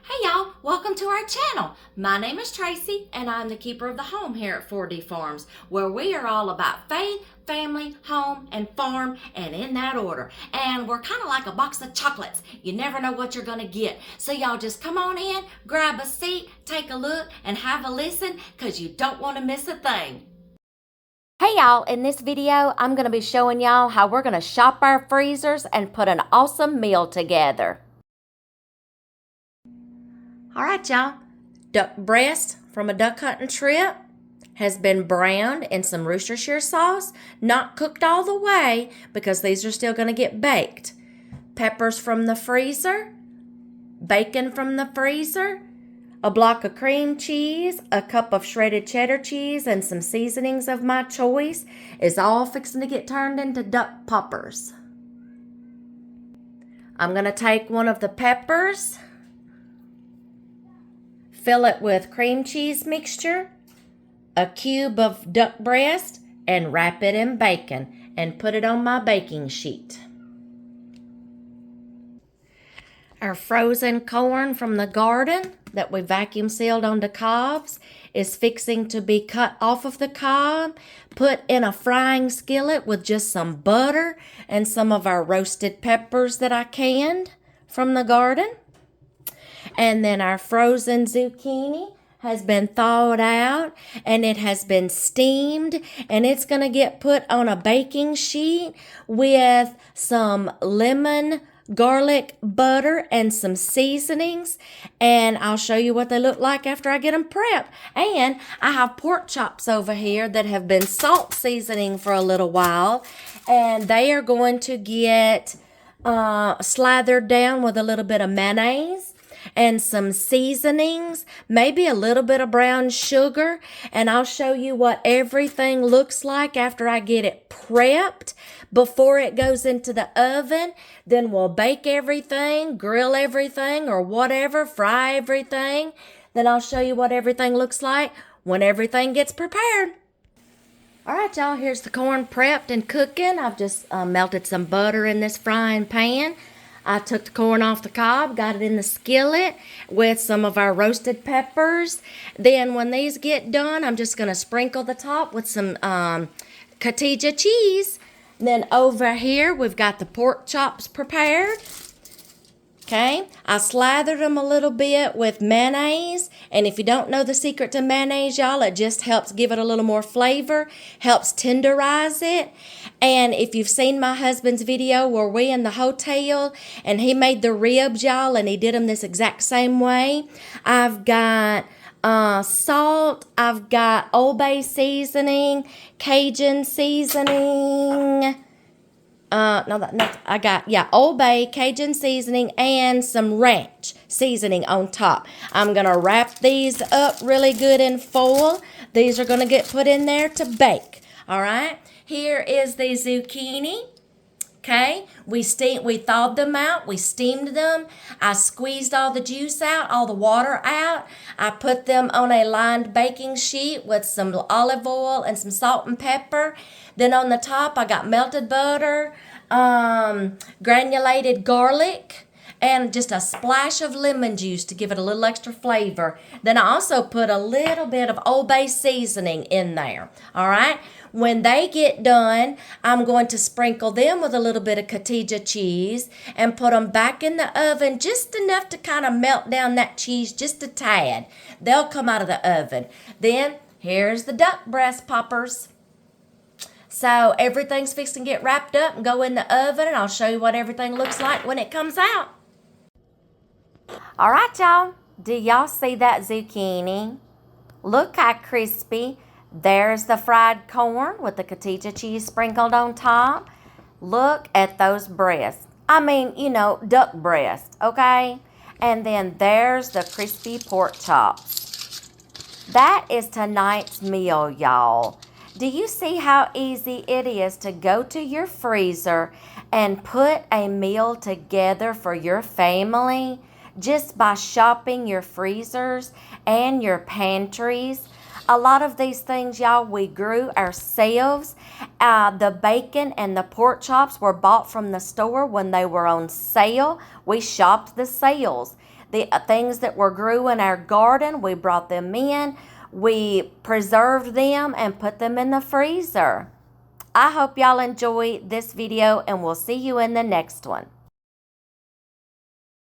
Hey y'all, welcome to our channel. My name is Tracy and I'm the keeper of the home here at 4D Farms, where we are all about faith, family, home, and farm, and in that order. And we're kind of like a box of chocolates. You never know what you're gonna get. So y'all just come on in, grab a seat, take a look, and have a listen, because you don't want to miss a thing. Hey y'all, in this video, I'm gonna be showing y'all how we're gonna shop our freezers and put an awesome meal together. All right, y'all. Duck breast from a duck hunting trip has been browned in some Worcestershire sauce, not cooked all the way because these are still going to get baked. Peppers from the freezer, bacon from the freezer, a block of cream cheese, a cup of shredded cheddar cheese, and some seasonings of my choice is all fixing to get turned into duck poppers. I'm going to take one of the peppers, fill it with cream cheese mixture, a cube of duck breast, and wrap it in bacon and put it on my baking sheet. Our frozen corn from the garden that we vacuum sealed onto cobs is fixing to be cut off of the cob, put in a frying skillet with just some butter and some of our roasted peppers that I canned from the garden. And then our frozen zucchini has been thawed out and it has been steamed, and it's going to get put on a baking sheet with some lemon, garlic, butter, and some seasonings. And I'll show you what they look like after I get them prepped. And I have pork chops over here that have been salt seasoning for a little while, and they are going to get slathered down with a little bit of mayonnaise and some seasonings, maybe a little bit of brown sugar, and I'll show you what everything looks like after I get it prepped before it goes into the oven. Then we'll bake everything, grill everything, or whatever, fry everything. Then I'll show you what everything looks like when everything gets prepared. All right, y'all, here's the corn prepped and cooking. I've just melted some butter in this frying pan. I took the corn off the cob, got it in the skillet with some of our roasted peppers. Then when these get done, I'm just going to sprinkle the top with some cottage cheese. Then over here, we've got the pork chops prepared. Okay, I slathered them a little bit with mayonnaise, and if you don't know the secret to mayonnaise, y'all, it just helps give it a little more flavor, helps tenderize it. And if you've seen my husband's video where we in the hotel and he made the ribs, y'all, and he did them this exact same way, I've got salt, I've got Old Bay seasoning, Cajun seasoning, I got Old Bay, Cajun seasoning, and some ranch seasoning on top. I'm going to wrap these up really good in foil. These are going to get put in there to bake. All right. Here is the zucchini. Okay, we thawed them out, we steamed them, I squeezed all the juice out, all the water out. I put them on a lined baking sheet with some olive oil and some salt and pepper. Then on the top, I got melted butter, granulated garlic, and just a splash of lemon juice to give it a little extra flavor. Then I also put a little bit of Old Bay seasoning in there, all right? When they get done, I'm going to sprinkle them with a little bit of cottage cheese and put them back in the oven just enough to kind of melt down that cheese just a tad. They'll come out of the oven. Then here's the duck breast poppers. So everything's fixing to get wrapped up and go in the oven, and I'll show you what everything looks like when it comes out. All right, y'all. Do y'all see that zucchini? Look how crispy. There's the fried corn with the cottage cheese sprinkled on top. Look at those breasts. I mean, duck breast, okay? And then there's the crispy pork chops. That is tonight's meal, y'all. Do you see how easy it is to go to your freezer and put a meal together for your family just by shopping your freezers and your pantries? A lot of these things, y'all, we grew ourselves. The bacon and the pork chops were bought from the store when they were on sale. We shopped the sales. the things that were grew in our garden. We brought them in, we preserved them, and put them in the freezer. I hope y'all enjoy this video, and we'll see you in the next one.